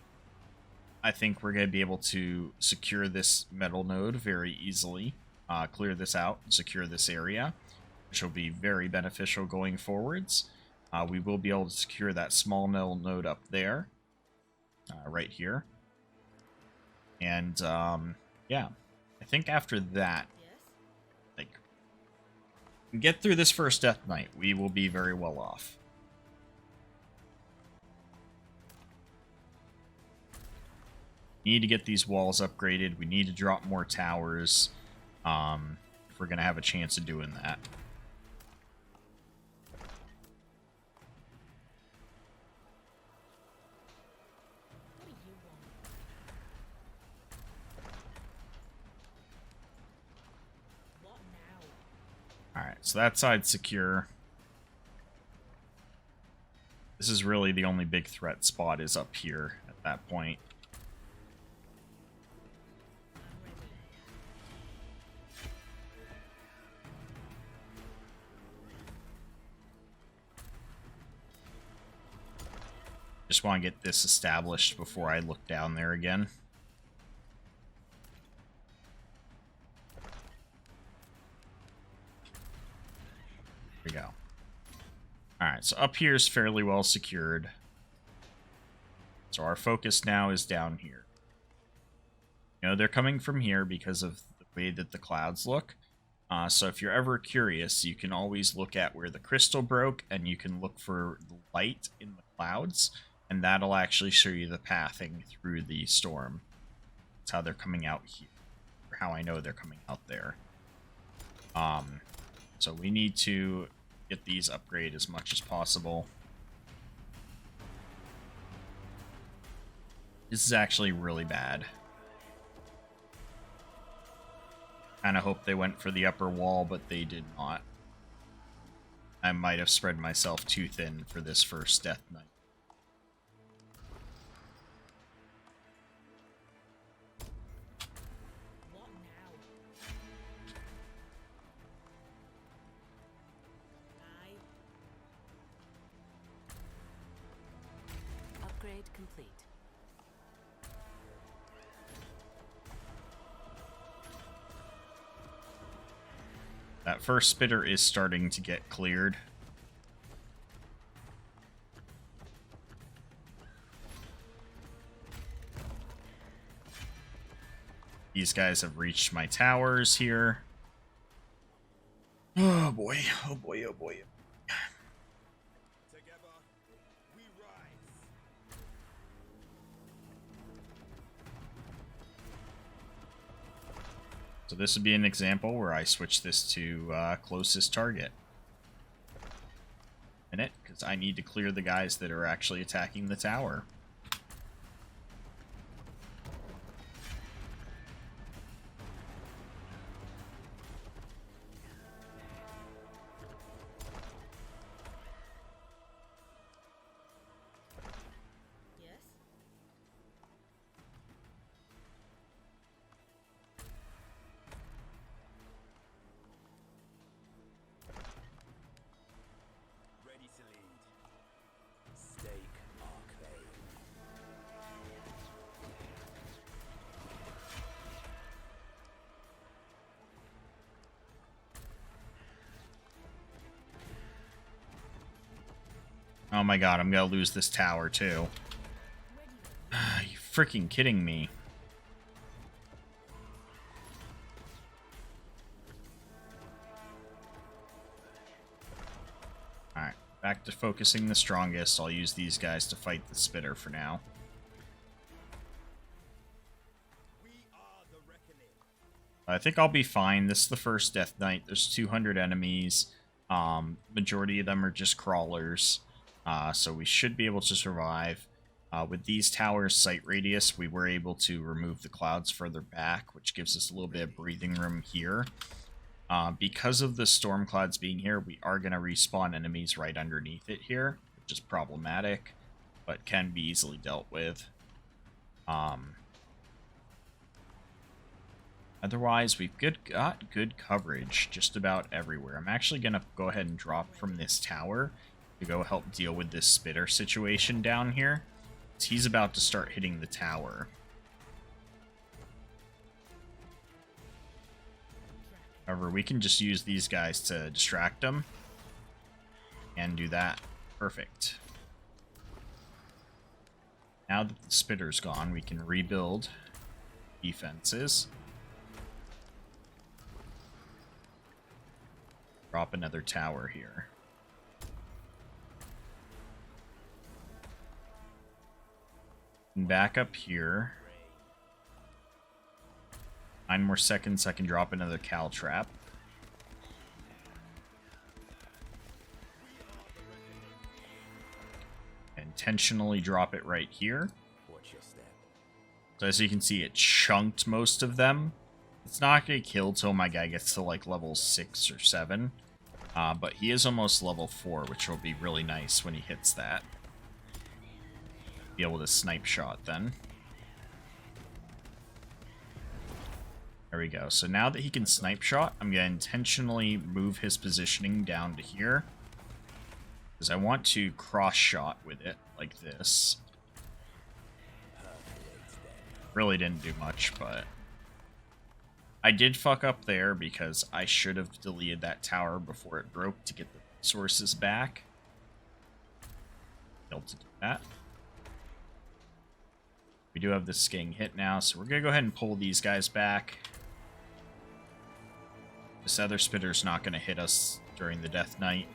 Speaker 1: I think we're going to be able to secure this metal node very easily. Clear this out and secure this area, which will be very beneficial going forwards. We will be able to secure that small metal node up there, right here. And, yeah, I think after that,
Speaker 3: Yes?
Speaker 1: like, we get through this first Death Knight, we will be very well off. Need to get these walls upgraded. We need to drop more towers, if we're going to have a chance of doing that.
Speaker 3: What do you want? What now?
Speaker 1: Alright, so that side's secure. This is really the only big threat spot is up here at that point.
Speaker 3: I'm ready.
Speaker 1: Just want to get this established before I look down there again. There we go. Alright, so up here is fairly well secured. So our focus now is down here. You know, they're coming from here because of the way that the clouds look. So if you're ever curious, you can always look at where the crystal broke, and you can look for the light in the clouds, and that'll actually show you the pathing through the storm. That's how they're coming out here, or how I know they're coming out there. So we need to get these upgraded as much as possible. This is actually really bad. Kind of hope they went for the upper wall, but they did not. I might have spread myself too thin for this first Death Knight.
Speaker 3: What now? Aye.
Speaker 5: Upgrade complete.
Speaker 1: That first spitter is starting to get cleared. These guys have reached my towers here. Oh boy, oh boy, oh boy.
Speaker 2: Together, we rise.
Speaker 1: So this would be an example where I switch this to closest target. Because I need to clear the guys that are actually attacking the tower.
Speaker 3: Yes?
Speaker 2: Ready to lead. Stake our claim.
Speaker 1: Oh my god, I'm gonna lose this tower too. Are you freaking kidding me? Alright, back to focusing the strongest. I'll use these guys to fight the spitter for now.
Speaker 2: We are the reckoning.
Speaker 1: I think I'll be fine. This is the first Death Knight. There's 200 enemies. Majority of them are just crawlers. So we should be able to survive. With these towers' sight radius, we were able to remove the clouds further back, which gives us a little bit of breathing room here. Because of the storm clouds being here, we are going to respawn enemies right underneath it here, which is problematic, but can be easily dealt with. Otherwise, we've got good coverage just about everywhere. I'm actually going to go ahead and drop from this tower to go help deal with this spitter situation down here. He's about to start hitting the tower. However, we can just use these guys to distract them. And do that. Perfect. Now that the spitter's gone, we can rebuild defenses. Drop another tower here. And back up here. 9 more seconds, I can drop another Cal Trap. Intentionally drop it right here.
Speaker 2: Watch your step.
Speaker 1: So as you can see, it chunked most of them. It's not going to kill till my guy gets to like level 6 or 7. But he is almost level 4, which will be really nice when he hits that. Be able to snipe shot then. There we go. So now that he can snipe shot, I'm going to intentionally move his positioning down to here. Because I want to cross shot with it, like this. Really didn't do much, but... I did fuck up there because I should have deleted that tower before it broke to get the resources back. Failed to do that. We do have this getting hit now, so we're going to go ahead and pull these guys back. This other spitter's not going to hit us during the Death Knight.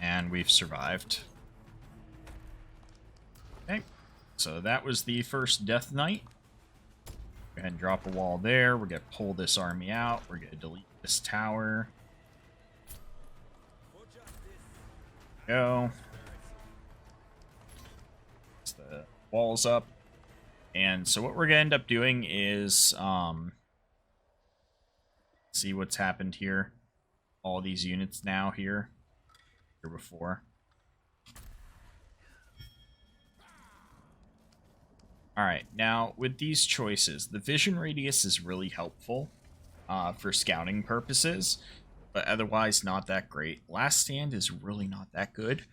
Speaker 1: And we've survived. Okay, so that was the first Death Knight. Go ahead and drop a wall there. We're going to pull this army out. We're going to delete this tower. Go. It's the walls up. And so what we're going to end up doing is see what's happened here. All these units now here. Before. Alright, now with these choices, the vision radius is really helpful for scouting purposes, but otherwise not that great. Last Stand is really not that good.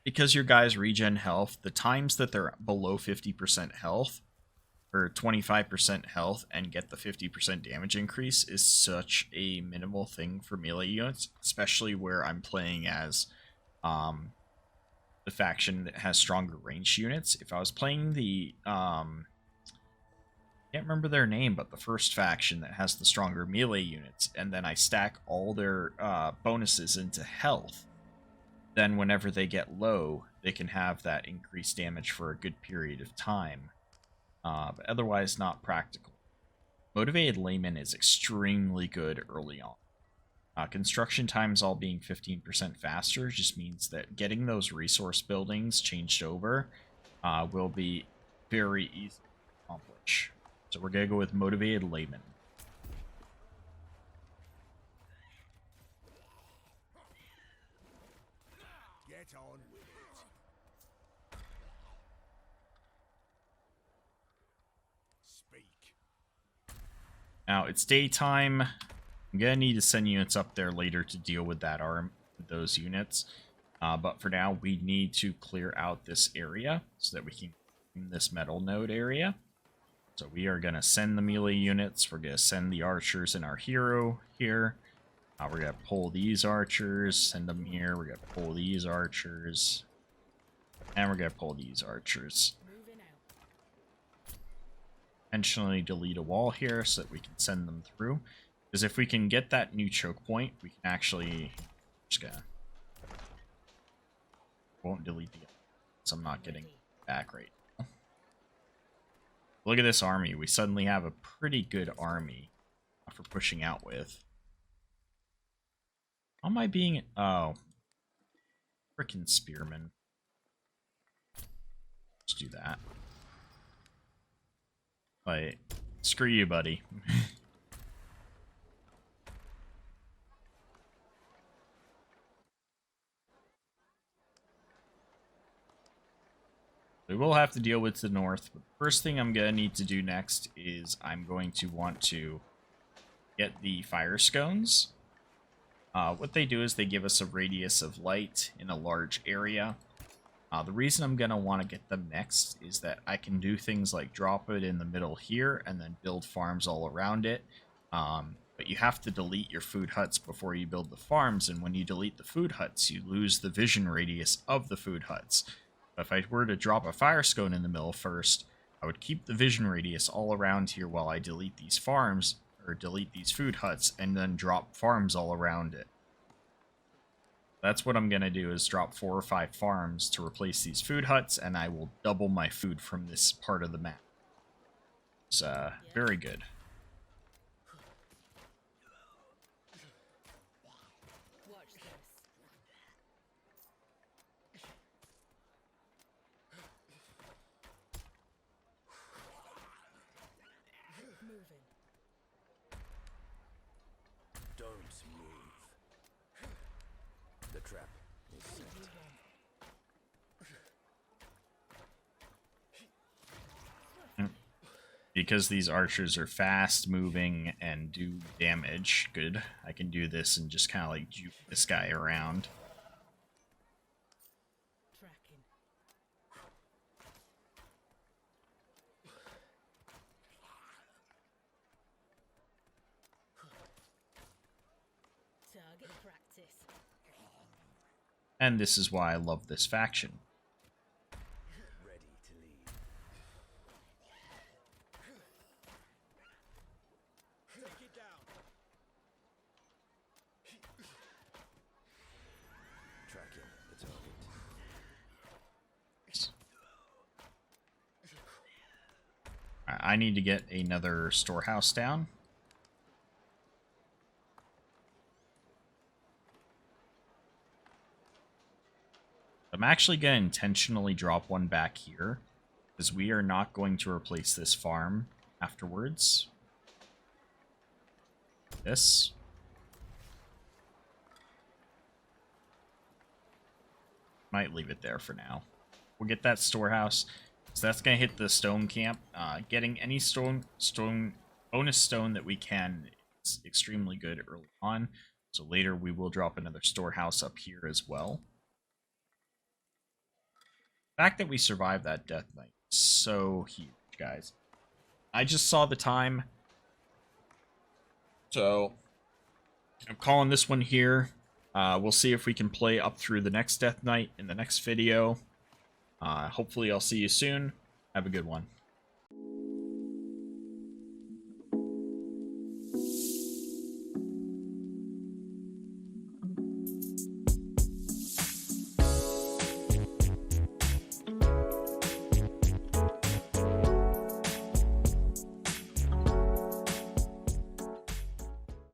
Speaker 1: because your guys regen health, the times that they're below 50% health or 25% health and get the 50% damage increase is such a minimal thing for melee units, especially where I'm playing as the faction that has stronger ranged units. If I was playing the can't remember their name, but the first faction that has the stronger melee units, and then I stack all their bonuses into health, then whenever they get low, they can have that increased damage for a good period of time. But otherwise not practical. Motivated Layman is extremely good early on. Construction times all being 15% faster just means that getting those resource buildings changed over will be very easy to accomplish. So we're going to go with Motivated Layman.
Speaker 4: Get on with it. Speak.
Speaker 1: Now, it's daytime. I'm going to need to send units up there later to deal with that with those units. But for now, we need to clear out this area so that we can in this metal node area. So we are going to send the melee units. We're going to send the archers and our hero here. We're going to pull these archers, send them here. We're going to pull these archers. And we're going to pull these archers.
Speaker 3: Moving out.
Speaker 1: Intentionally delete a wall here so that we can send them through. Because if we can get that new choke point, we can actually... Just gonna... Won't delete the... So I'm not getting back right now. Look at this army. We suddenly have a pretty good army for pushing out with. How am I being... Oh. Frickin' spearmen. Let's do that. Like, screw you, buddy. We will have to deal with the north, but the first thing I'm going to need to do next is I'm going to want to get the fire scones. What they do is they give us a radius of light in a large area. The reason I'm going to want to get them next is that I can do things like drop it in the middle here and then build farms all around it. But you have to delete your food huts before you build the farms, and when you delete the food huts, you lose the vision radius of the food huts. If I were to drop a fire scone in the middle first, I would keep the vision radius all around here while I delete these farms, or delete these food huts, and then drop farms all around it. That's what I'm going to do, is drop 4 or 5 farms to replace these food huts, and I will double my food from this part of the map. It's very good.
Speaker 3: Watch this. Moving.
Speaker 2: Don't move. The trap is set.
Speaker 3: You want.
Speaker 1: Because these archers are fast moving and do damage, good. I can do this and just kind of like juke this guy around.
Speaker 3: Tracking. Target practice.
Speaker 1: And this is why I love this faction.
Speaker 2: Ready to lead.
Speaker 4: Take it down.
Speaker 2: Tracking the target.
Speaker 1: I need to get another storehouse down. I'm actually going to intentionally drop one back here, because we are not going to replace this farm afterwards. This. Might leave it there for now. We'll get that storehouse. So that's going to hit the stone camp. Getting any bonus stone that we can is extremely good early on. So later we will drop another storehouse up here as well. fact that we survived that death knight is so huge, guys. I just saw the time, so I'm calling this one here. We'll see if we can play up through the next death knight in the next video. Hopefully I'll see you soon. Have a good one.